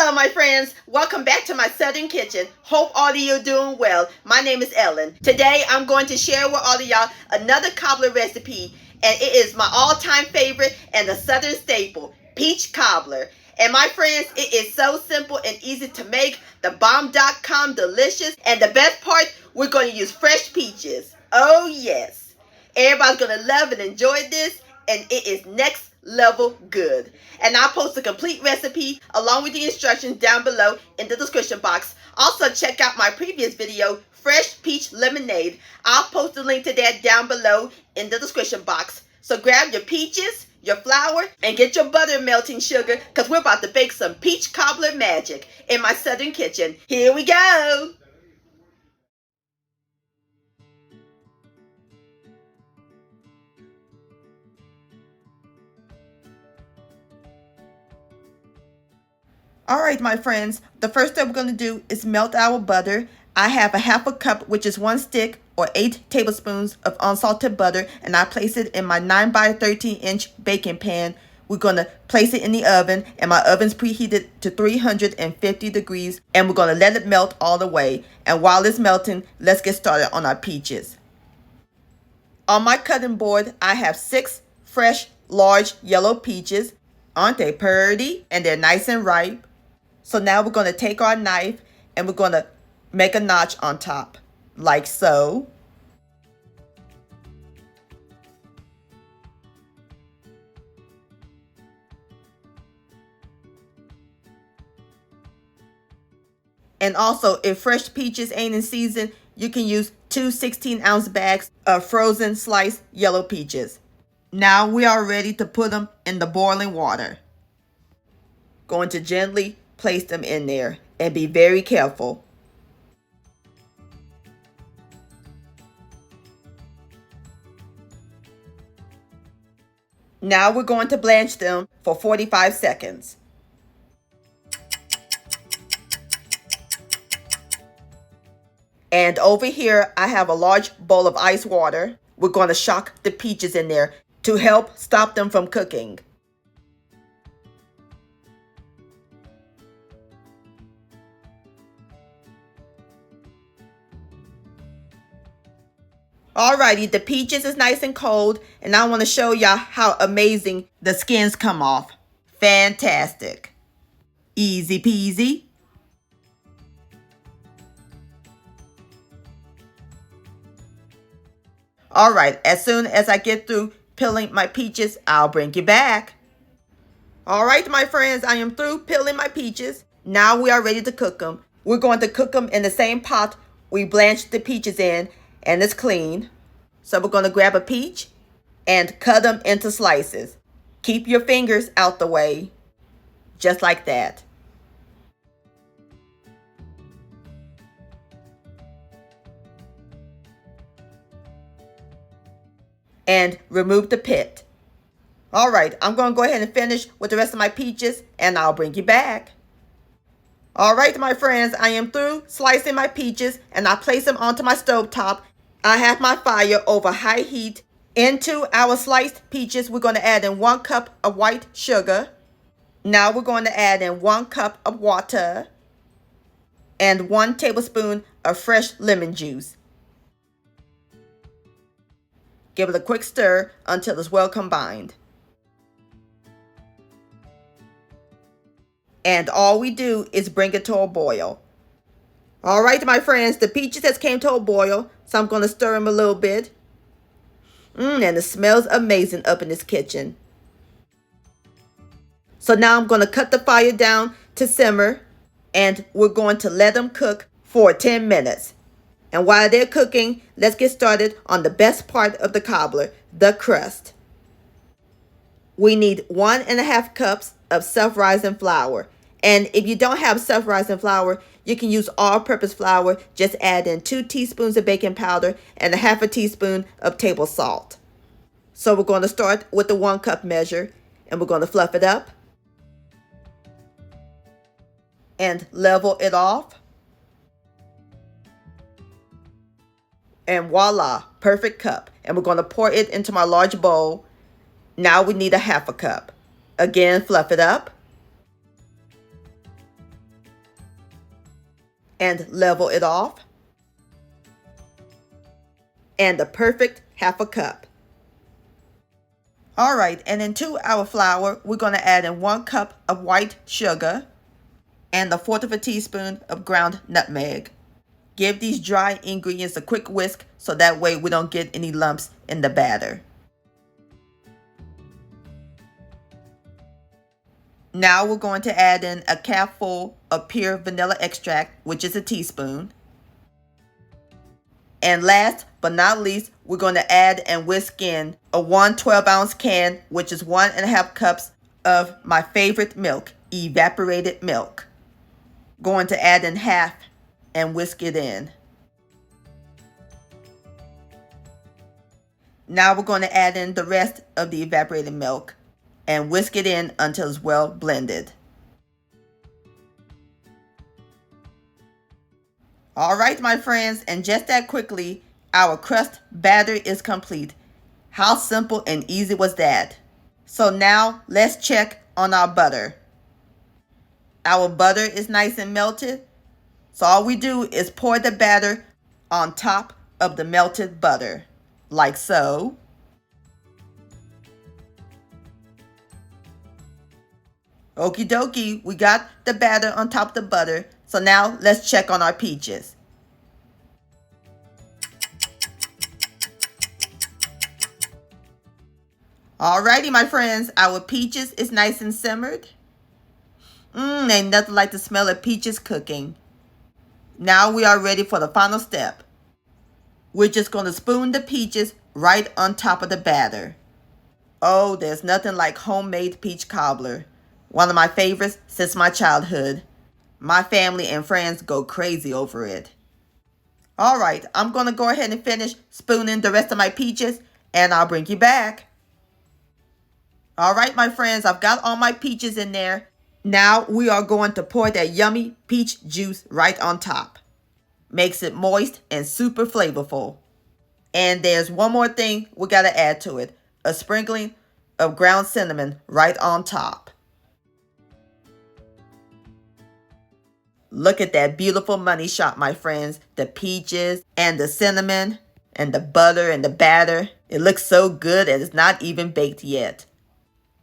Hello my friends, welcome back to my Southern Kitchen. Hope all of you are doing well. My name is Ellen. Today I'm going to share with all of y'all another cobbler recipe, and it is my all-time favorite and a Southern staple, peach cobbler. And my friends, it is so simple and easy to make, the bomb.com delicious, and the best part, we're going to use fresh peaches. Oh yes, everybody's going to love and enjoy this, and it is next level good. And I'll post a complete recipe along with the instructions down below in the description box. Also check out my previous video, Fresh Peach Lemonade. I'll post the link to that down below in the description box. So grab your peaches, your flour, and get your butter melting sugar, because we're about to bake some peach cobbler magic in my Southern kitchen. Here we go! Alright my friends, the first step we're going to do is melt our butter. I have a half a cup, which is 1 stick or 8 tablespoons of unsalted butter, and I place it in my 9 by 13 inch baking pan. We're going to place it in the oven, and my oven's preheated to 350 degrees, and we're going to let it melt all the way. And while it's melting, let's get started on our peaches. On my cutting board, I have 6 fresh, large yellow peaches. Aren't they pretty? And they're nice and ripe. So now we're going to take our knife and we're going to make a notch on top, like so. And also, if fresh peaches ain't in season, you can use 2 16-ounce bags of frozen sliced yellow peaches. Now we are ready to put them in the boiling water. Going to gently place them in there and be very careful. Now we're going to blanch them for 45 seconds. And over here, I have a large bowl of ice water. We're going to shock the peaches in there to help stop them from cooking. Alrighty, the peaches is nice and cold, and I want to show y'all how amazing the skins come off. Fantastic. Easy peasy. Alright, as soon as I get through peeling my peaches, I'll bring you back. Alright, my friends, I am through peeling my peaches. Now we are ready to cook them. We're going to cook them in the same pot we blanched the peaches in, and it's clean. So we're going to grab a peach and cut them into slices. Keep your fingers out the way, just like that. And remove the pit. Alright, I'm going to go ahead and finish with the rest of my peaches, and I'll bring you back. Alright my friends, I am through slicing my peaches, and I place them onto my stove top. I have my fire over high heat. Into our sliced peaches, we're going to add in 1 cup of white sugar. Now we're going to add in 1 cup of water and 1 tablespoon of fresh lemon juice. Give it a quick stir until it's well combined. And all we do is bring it to a boil. Alright my friends, the peaches has came to a boil, so I'm going to stir them a little bit. And it smells amazing up in this kitchen. So now I'm going to cut the fire down to simmer, and we're going to let them cook for 10 minutes. And while they're cooking, let's get started on the best part of the cobbler, the crust. We need 1.5 cups of self-rising flour. And if you don't have self-rising flour, you can use all-purpose flour. Just add in 2 teaspoons of baking powder and 1/2 teaspoon of table salt. So we're going to start with the 1 cup measure, and we're going to fluff it up and level it off. And voila, perfect cup. And we're going to pour it into my large bowl. Now we need 1/2 cup. Again, fluff it up. and level it off. And the perfect half a cup. All right, and into our flour, we're going to add in 1 cup of white sugar and 1/4 teaspoon of ground nutmeg. Give these dry ingredients a quick whisk so that way we don't get any lumps in the batter. Now we're going to add in a cupful of pure vanilla extract, which is a teaspoon. And last but not least, we're going to add and whisk in a 1 12-ounce can, which is 1.5 cups of my favorite milk, evaporated milk. Going to add in half and whisk it in. Now we're going to add in the rest of the evaporated milk and whisk it in until it's well blended. All right, my friends, and just that quickly, our crust batter is complete. How simple and easy was that? So now let's check on our butter. Our butter is nice and melted. So all we do is pour the batter on top of the melted butter, like so. Okie dokie, we got the batter on top of the butter. So now let's check on our peaches. Alrighty, my friends, our peaches is nice and simmered. Ain't nothing like the smell of peaches cooking. Now we are ready for the final step. We're just going to spoon the peaches right on top of the batter. Oh, there's nothing like homemade peach cobbler. One of my favorites since my childhood. My family and friends go crazy over it. Alright, I'm going to go ahead and finish spooning the rest of my peaches and I'll bring you back. Alright, my friends, I've got all my peaches in there. Now we are going to pour that yummy peach juice right on top. Makes it moist and super flavorful. And there's one more thing we got to add to it. A sprinkling of ground cinnamon right on top. Look at that beautiful money shot, my friends. The peaches and the cinnamon and the butter and the batter. It looks so good and it's not even baked yet.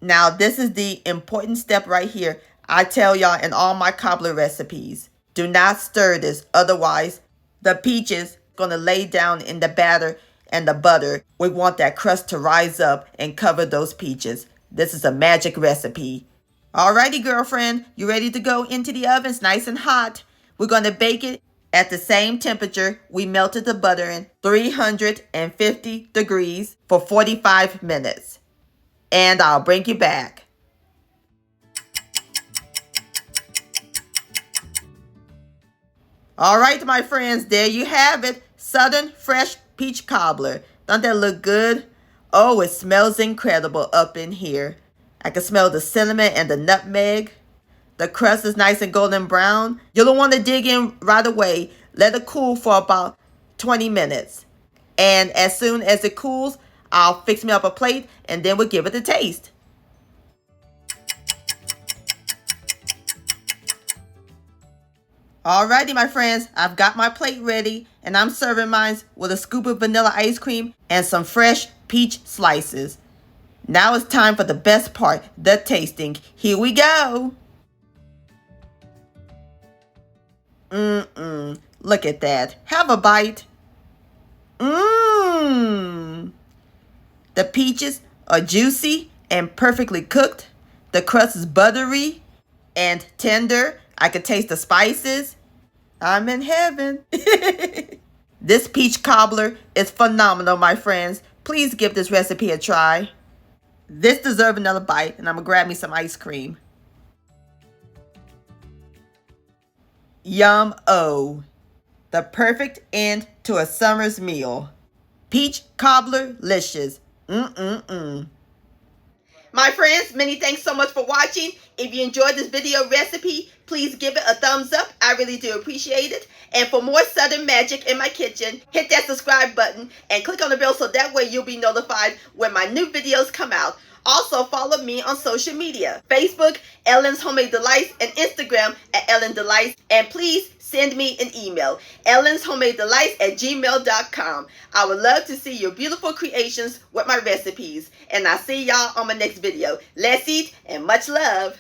Now this is the important step right here. I tell y'all in all my cobbler recipes. Do not stir this, otherwise the peaches gonna lay down in the batter and the butter. We want that crust to rise up and cover those peaches. This is a magic recipe. Alrighty, girlfriend, you ready to go into the oven? It's nice and hot. We're gonna bake it at the same temperature we melted the butter in, 350 degrees for 45 minutes. And I'll bring you back. All right, my friends, there you have it. Southern fresh peach cobbler. Don't that look good? Oh, it smells incredible up in here. I can smell the cinnamon and the nutmeg. The crust is nice and golden brown. You don't want to dig in right away. Let it cool for about 20 minutes. And as soon as it cools, I'll fix me up a plate and then we'll give it a taste. Alrighty, my friends, I've got my plate ready and I'm serving mine with a scoop of vanilla ice cream and some fresh peach slices. Now it's time for the best part, the tasting. Here we go. Look at that. Have a bite. The peaches are juicy and perfectly cooked. The crust is buttery and tender. I can taste the spices. I'm in heaven. This peach cobbler is phenomenal, my friends. Please give this recipe a try. This deserves another bite, and I'm going to grab me some ice cream. Yum-o. The perfect end to a summer's meal. Peach cobbler-licious. My friends, many thanks so much for watching. If you enjoyed this video recipe, please give it a thumbs up. I really do appreciate it. And for more Southern magic in my kitchen, hit that subscribe button and click on the bell so that way you'll be notified when my new videos come out. Also, follow me on social media. Facebook, Ellen's Homemade Delights, and Instagram at Ellen Delights. And please send me an email, ellenshomemade delights@gmail.com. I would love to see your beautiful creations with my recipes. And I'll see y'all on my next video. Let's eat and much love.